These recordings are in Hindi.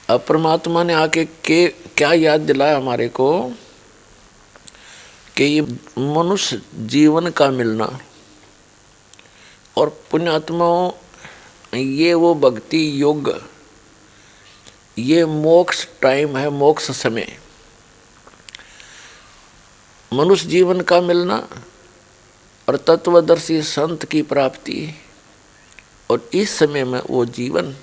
अब परमात्मा ने आके के क्या याद दिलाया हमारे को कि ये मनुष्य जीवन का मिलना और पुण्यात्माओं, ये वो भक्ति योग, ये मोक्ष टाइम है, मोक्ष समय, मनुष्य जीवन का मिलना और तत्वदर्शी संत की प्राप्ति। और इस समय में वो जीवन,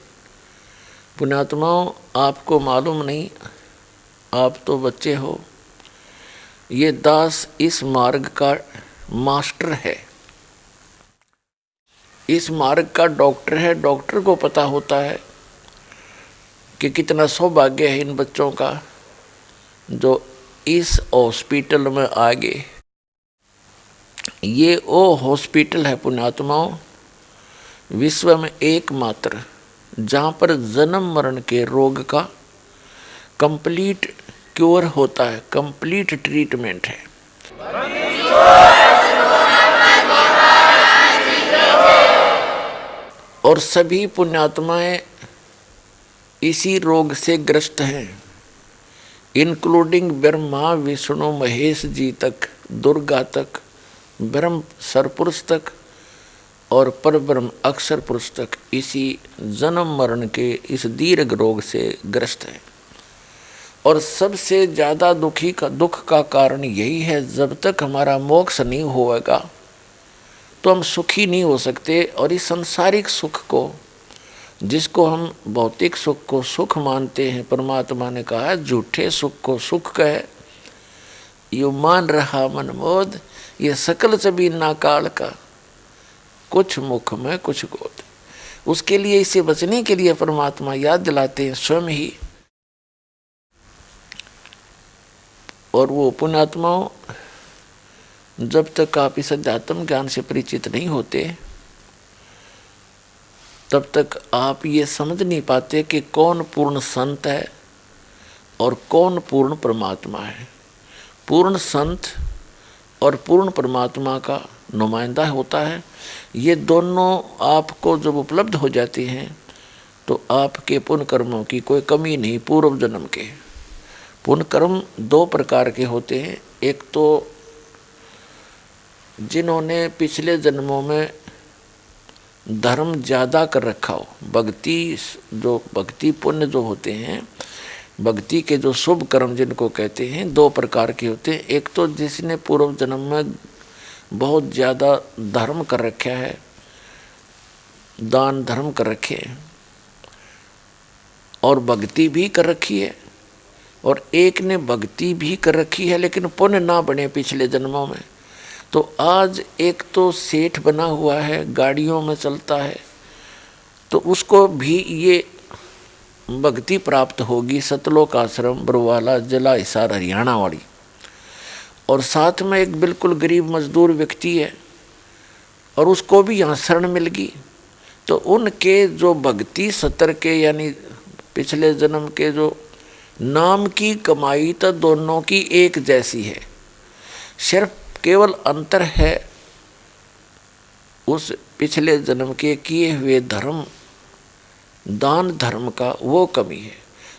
पुण्यात्माओं आपको मालूम नहीं, आप तो बच्चे हो, ये दास इस मार्ग का मास्टर है, इस मार्ग का डॉक्टर है। डॉक्टर को पता होता है कि कितना सौभाग्य है इन बच्चों का जो इस हॉस्पिटल में आ गए। ये वो हॉस्पिटल है पुण्यात्माओं, विश्व में एकमात्र जहाँ पर जन्म मरण के रोग का कंप्लीट क्योर होता है, कंप्लीट ट्रीटमेंट है। और सभी पुण्यात्माएं इसी रोग से ग्रस्त हैं, इंक्लूडिंग ब्रह्मा विष्णु महेश जी तक, दुर्गा तक, ब्रह्म सरपुरुष तक और परब्रह्म अक्षर पुरुष तक इसी जन्म मरण के इस दीर्घ रोग से ग्रस्त है। और सबसे ज़्यादा दुख का कारण यही है, जब तक हमारा मोक्ष नहीं होगा तो हम सुखी नहीं हो सकते। और इस सांसारिक सुख को, जिसको हम भौतिक सुख को सुख मानते हैं, परमात्मा ने कहा है झूठे सुख को सुख कहे, यो मान रहा मनमोद, ये सकल सभी नाकाल का, कुछ मुख में कुछ गोद। उसके लिए, इसे बचने के लिए परमात्मा याद दिलाते हैं स्वयं ही। और वो पुण्यात्माओं, जब तक आप इस अध्यात्म ज्ञान से परिचित नहीं होते तब तक आप ये समझ नहीं पाते कि कौन पूर्ण संत है और कौन पूर्ण परमात्मा है। पूर्ण संत और पूर्ण परमात्मा का नुमाइंदा होता है। ये दोनों आपको जब उपलब्ध हो जाते हैं तो आपके पुण्य कर्मों की कोई कमी नहीं। पूर्व जन्म के पुण्य कर्म दो प्रकार के होते हैं। एक तो जिन्होंने पिछले जन्मों में धर्म ज़्यादा कर रखा हो, भक्ति पुण्य जो होते हैं, भक्ति के जो शुभ कर्म जिनको कहते हैं, दो प्रकार के होते हैं। एक तो जिसने पूर्व जन्म में बहुत ज़्यादा धर्म कर रखा है, दान धर्म कर रखे हैं और भक्ति भी कर रखी है, और एक ने भक्ति भी कर रखी है लेकिन पुण्य ना बने पिछले जन्मों में। तो आज एक तो सेठ बना हुआ है, गाड़ियों में चलता है, तो उसको भी ये भक्ति प्राप्त होगी, सतलोक आश्रम बरवाला जिला हिसार हरियाणा वाली। और साथ में एक बिल्कुल गरीब मजदूर व्यक्ति है और उसको भी यहाँ शरण मिल गई। तो उनके जो भक्ति सतर के यानी पिछले जन्म के जो नाम की कमाई, तो दोनों की एक जैसी है, सिर्फ केवल अंतर है उस पिछले जन्म के किए हुए धर्म, दान धर्म का वो कमी है।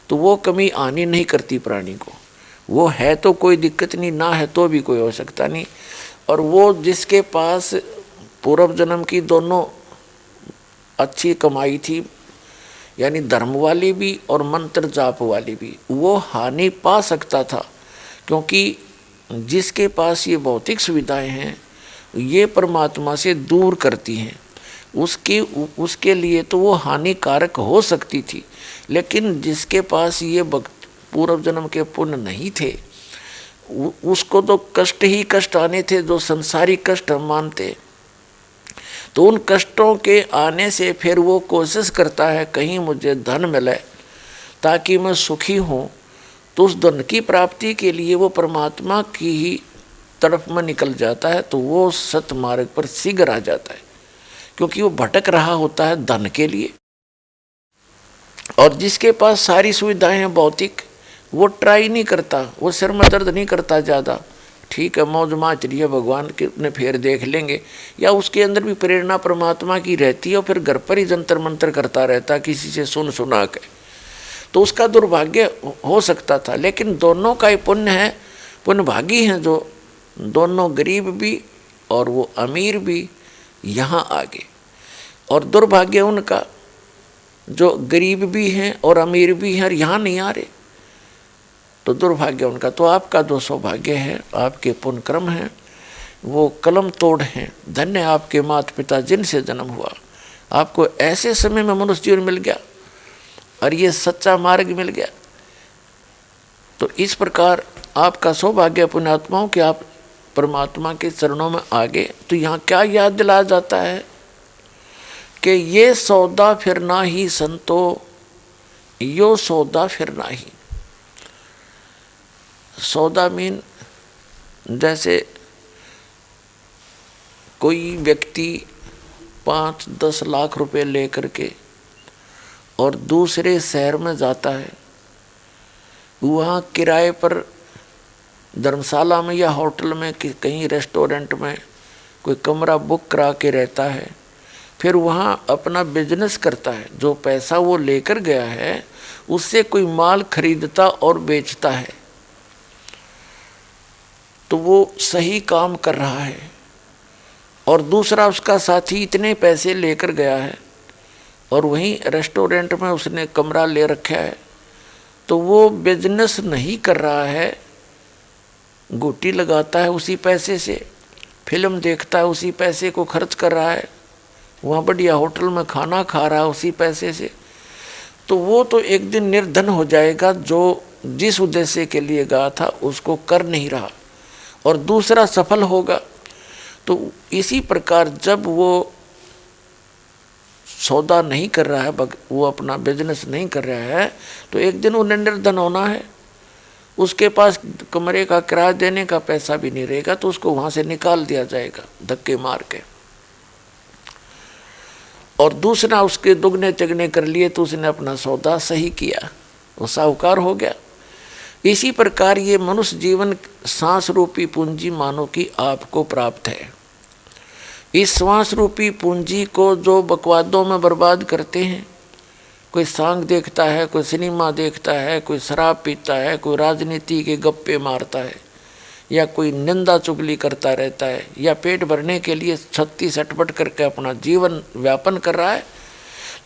तो वो कमी आनी नहीं करती प्राणी को, वो है तो कोई दिक्कत नहीं, ना है तो भी कोई आवश्यकता नहीं। और वो जिसके पास पूर्व जन्म की दोनों अच्छी कमाई थी, यानी धर्म वाली भी और मंत्र जाप वाली भी, वो हानि पा सकता था, क्योंकि जिसके पास ये भौतिक सुविधाएं हैं ये परमात्मा से दूर करती हैं, उसके लिए तो वो हानिकारक हो सकती थी। लेकिन जिसके पास ये पूर्व जन्म के पुण्य नहीं थे, उसको तो कष्ट ही कष्ट आने थे जो संसारी कष्ट हम मानते। तो उन कष्टों के आने से फिर वो कोशिश करता है कहीं मुझे धन मिले ताकि मैं सुखी हूँ। तो उस धन की प्राप्ति के लिए वो परमात्मा की ही तरफ में निकल जाता है, तो वो सत मार्ग पर शीघ्र आ जाता है, क्योंकि वो भटक रहा होता है धन के लिए। और जिसके पास सारी सुविधाएं हैं भौतिक, वो ट्राई नहीं करता, वो सिर में दर्द नहीं करता ज़्यादा, ठीक है मौज माच रही है, भगवान के ने फिर देख लेंगे, या उसके अंदर भी प्रेरणा परमात्मा की रहती है और फिर घर पर ही जंतर मंतर करता रहता किसी से सुन सुना के। तो उसका दुर्भाग्य हो सकता था। लेकिन दोनों का ही पुण्य है, पुण्यभागी हैं जो दोनों गरीब भी और वो अमीर भी यहाँ आ गए। और दुर्भाग्य उनका जो गरीब भी हैं और अमीर भी हैं और यहाँ नहीं आ रहे, तो दुर्भाग्य उनका। तो आपका जो सौभाग्य है, आपके पुण्य कर्म हैं, वो कलम तोड़ हैं। धन्य आपके माता पिता जिनसे जन्म हुआ, आपको ऐसे समय में मनुष्य जीवन मिल गया और ये सच्चा मार्ग मिल गया। तो इस प्रकार आपका सौभाग्य पुण्यात्माओं कि आप परमात्मा के चरणों में आ गए। तो यहाँ क्या याद दिलाया जाता है कि ये सौदा फिरना ही संतो, यो सौदा फिरना ही। सौदा मीन जैसे कोई व्यक्ति 5-10 लाख रुपए लेकर के और दूसरे शहर में जाता है, वहाँ किराए पर धर्मशाला में या होटल में कहीं रेस्टोरेंट में कोई कमरा बुक करा के रहता है, फिर वहाँ अपना बिजनेस करता है। जो पैसा वो लेकर गया है उससे कोई माल खरीदता और बेचता है, तो वो सही काम कर रहा है। और दूसरा उसका साथी इतने पैसे लेकर गया है और वहीं रेस्टोरेंट में उसने कमरा ले रखा है, तो वो बिजनेस नहीं कर रहा है, गोटी लगाता है उसी पैसे से, फिल्म देखता है उसी पैसे को खर्च कर रहा है, वहाँ बढ़िया होटल में खाना खा रहा है उसी पैसे से। तो वो तो एक दिन निर्धन हो जाएगा, जो जिस उद्देश्य के लिए गया था उसको कर नहीं रहा, और दूसरा सफल होगा। तो इसी प्रकार जब वो सौदा नहीं कर रहा है, वो अपना बिजनेस नहीं कर रहा है, तो एक दिन उन्हें निर्धन होना है। उसके पास कमरे का किराया देने का पैसा भी नहीं रहेगा, तो उसको वहाँ से निकाल दिया जाएगा धक्के मार के। और दूसरा उसके दुगने चगने कर लिए, तो उसने अपना सौदा सही किया, वो साहूकार हो गया। इसी प्रकार ये मनुष्य जीवन सांस रूपी पूंजी मानो कि आपको प्राप्त है। इस श्वास रूपी पूंजी को जो बकवादों में बर्बाद करते हैं, कोई सांग देखता है, कोई सिनेमा देखता है, कोई शराब पीता है, कोई राजनीति के गप्पे मारता है, या कोई निंदा चुगली करता रहता है, या पेट भरने के लिए छत्ती सटपट करके अपना जीवन व्यापन कर रहा है,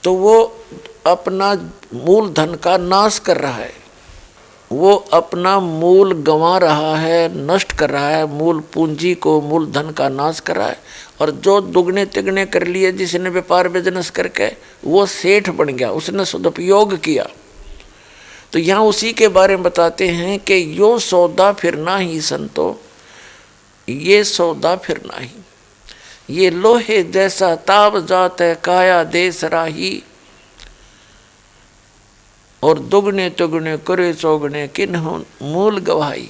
तो वो अपना मूल धन का नाश कर रहा है। वो अपना मूल गंवा रहा है, नष्ट कर रहा है, मूल पूंजी को, मूल धन का नाश कर रहा है। और जो दुगने तिगने कर लिए, जिसने व्यापार बिजनेस करके वो सेठ बन गया, उसने सदुपयोग किया। तो यहाँ उसी के बारे में बताते हैं कि यो सौदा फिरना ही संतो, ये सौदा फिरना ही। ये लोहे जैसा ताब जात है काया देश राही, और दुगने तुगने करे चौगने किन्हों मूल गवाही।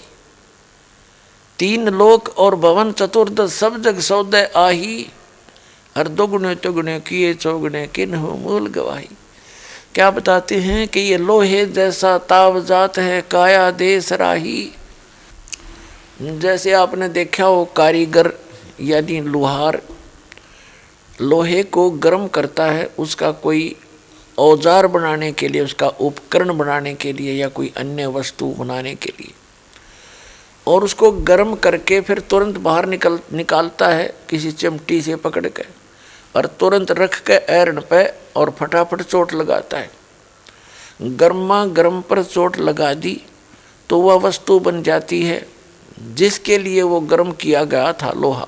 3 लोक और भवन चतुर्दश सब जग सौदे आही, और दुगने तुगने किए चौगने किन्हों मूल गवाही। क्या बताते हैं कि ये लोहे जैसा ताव जात है काया देश राही। जैसे आपने देखा हो कारीगर यानी लोहार लोहे को गर्म करता है, उसका कोई औजार बनाने के लिए, उसका उपकरण बनाने के लिए, या कोई अन्य वस्तु बनाने के लिए, और उसको गर्म करके फिर तुरंत बाहर निकालता है किसी चिमटी से पकड़ के, और तुरंत रख के आयरन पे और फटाफट चोट लगाता है। गर्मा गर्म पर चोट लगा दी तो वह वस्तु बन जाती है जिसके लिए वो गर्म किया गया था, लोहा।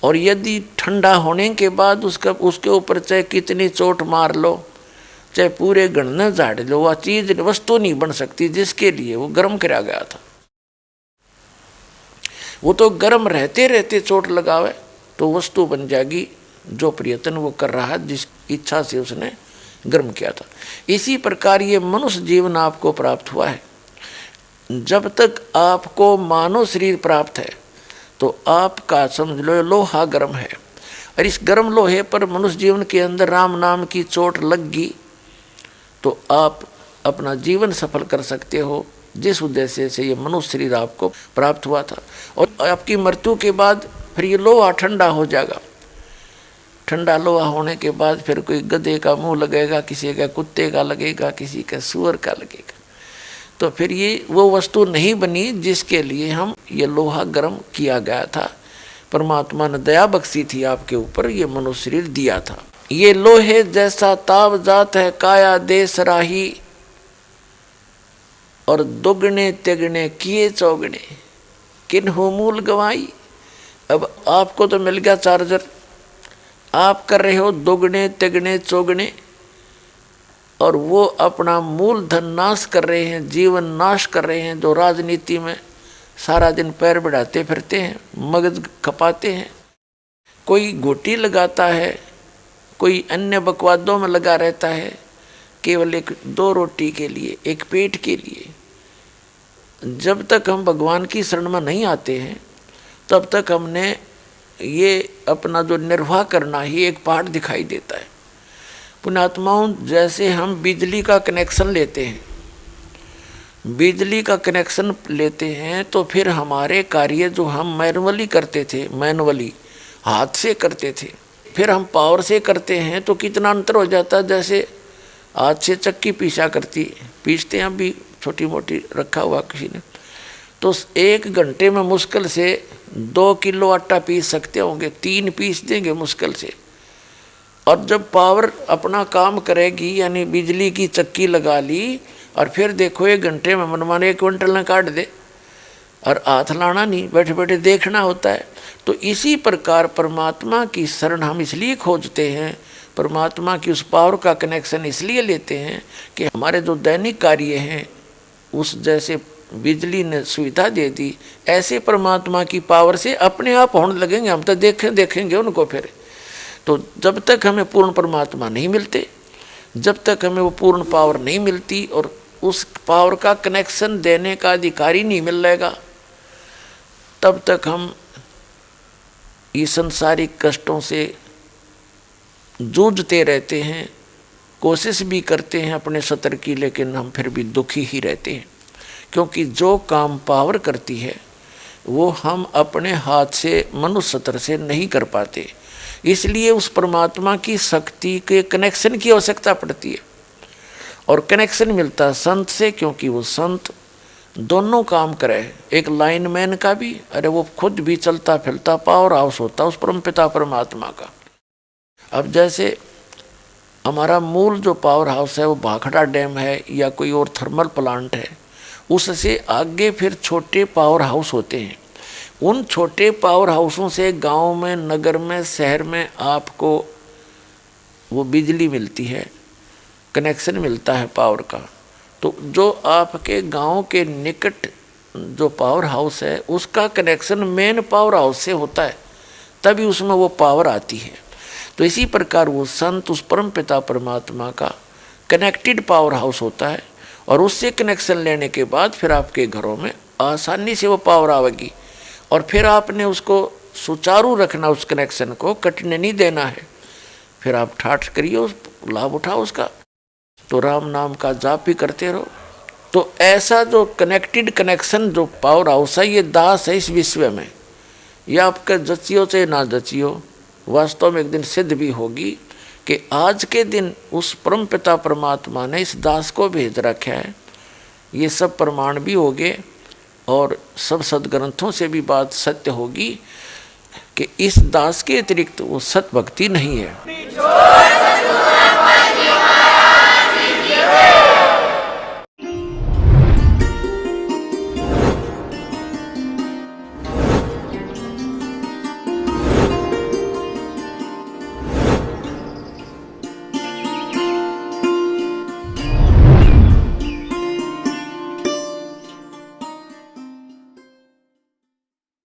और यदि ठंडा होने के बाद उसके ऊपर चाहे कितनी चोट मार लो, चाहे पूरे गणने झाड़ लो, वह चीज वस्तु नहीं बन सकती जिसके लिए वो गर्म किया गया था। वो तो गर्म रहते रहते चोट लगावे तो वस्तु बन जाएगी, जो प्रयत्न वो कर रहा है, जिस इच्छा से उसने गर्म किया था। इसी प्रकार ये मनुष्य जीवन आपको प्राप्त हुआ है। जब तक आपको मानव शरीर प्राप्त है तो आपका समझ लो लोहा गर्म है, और इस गर्म लोहे पर मनुष्य जीवन के अंदर राम नाम की चोट लग गई तो आप अपना जीवन सफल कर सकते हो, जिस उद्देश्य से ये मनुष्य शरीर आपको प्राप्त हुआ था। और आपकी मृत्यु के बाद फिर ये लोहा ठंडा हो जाएगा। ठंडा लोहा होने के बाद फिर कोई गधे का मुंह लगेगा, किसी का कुत्ते का लगेगा, किसी का सूअर का लगेगा। तो फिर ये वो वस्तु नहीं बनी जिसके लिए हम ये लोहा गर्म किया गया था। परमात्मा ने दया बख्शी थी आपके ऊपर, ये मनुष्य शरीर दिया था। ये लोहे जैसा ताव जात है काया देश राही, और दुगने तिगने किए चौगने किन्हु मूल गवाई। अब आपको तो मिल गया चार्जर, आप कर रहे हो दुगने तिगने चौगने, और वो अपना मूल धन नाश कर रहे हैं, जीवन नाश कर रहे हैं। जो राजनीति में सारा दिन पैर बढ़ाते फिरते हैं, मगज खपाते हैं, कोई गोटी लगाता है, कोई अन्य बकवादों में लगा रहता है, केवल एक दो रोटी के लिए, एक पेट के लिए। जब तक हम भगवान की शरण में नहीं आते हैं तब तक हमने ये अपना जो निर्वाह करना ही एक पाठ दिखाई देता है। पुण्यात्माओं, जैसे हम बिजली का कनेक्शन लेते हैं, बिजली का कनेक्शन लेते हैं तो फिर हमारे कार्य जो हम मैनुअली करते थे, मैनुअली हाथ से करते थे, फिर हम पावर से करते हैं तो कितना अंतर हो जाता है। जैसे हाथ से चक्की पीसते हैं, अभी छोटी मोटी रखा हुआ किसी ने, तो 1 घंटे में मुश्किल से 2 किलो आटा पीस सकते होंगे, 3 पीस देंगे मुश्किल से। और जब पावर अपना काम करेगी, यानी बिजली की चक्की लगा ली, और फिर देखो 1 घंटे में मनमाने 1 क्विंटल न काट दे, और हाथ लाना नहीं, बैठे बैठे देखना होता है। तो इसी प्रकार परमात्मा की शरण हम इसलिए खोजते हैं, परमात्मा की उस पावर का कनेक्शन इसलिए लेते हैं कि हमारे जो दैनिक कार्य हैं उस जैसे बिजली ने सुविधा दे दी, ऐसे परमात्मा की पावर से अपने आप होने लगेंगे। हम तो देखेंगे उनको फिर। तो जब तक हमें पूर्ण परमात्मा नहीं मिलते, जब तक हमें वो पूर्ण पावर नहीं मिलती और उस पावर का कनेक्शन देने का अधिकारी नहीं मिल रहेगा, तब तक हम इस सांसारिक कष्टों से जूझते रहते हैं। कोशिश भी करते हैं अपने सतर की, लेकिन हम फिर भी दुखी ही रहते हैं, क्योंकि जो काम पावर करती है वो हम अपने हाथ से, मनुष्य सतर से नहीं कर पाते। इसलिए उस परमात्मा की शक्ति के कनेक्शन की आवश्यकता पड़ती है, और कनेक्शन मिलता है संत से, क्योंकि वो संत दोनों काम करे। एक लाइनमैन का भी, अरे वो खुद भी चलता फिरता पावर हाउस होता उस परमपिता परमात्मा का। अब जैसे हमारा मूल जो पावर हाउस है वो भाखड़ा डैम है या कोई और थर्मल प्लांट है, उससे आगे फिर छोटे पावर हाउस होते हैं। उन छोटे पावर हाउसों से गांव में, नगर में, शहर में आपको वो बिजली मिलती है, कनेक्शन मिलता है पावर का। तो जो आपके गांव के निकट जो पावर हाउस है उसका कनेक्शन मेन पावर हाउस से होता है, तभी उसमें वो पावर आती है। तो इसी प्रकार वो संत उस परम पिता परमात्मा का कनेक्टेड पावर हाउस होता है, और उससे कनेक्शन लेने के बाद फिर आपके घरों में आसानी से वो पावर आएगी, और फिर आपने उसको सुचारू रखना, उस कनेक्शन को कटने नहीं देना है। फिर आप ठाठ करिए, उस लाभ उठाओ उसका, तो राम नाम का जाप भी करते रहो। तो ऐसा जो कनेक्टेड कनेक्शन जो पावर हाउस है, ये दास है इस विश्व में। यह आपके जचियो से ना जचियो, वास्तव में एक दिन सिद्ध भी होगी कि आज के दिन उस परम पिता परमात्मा ने इस दास को भेज रखा है। ये सब प्रमाण भी होंगे और सब सदग्रंथों से भी बात सत्य होगी कि इस दास के अतिरिक्त वो सत भक्ति नहीं है।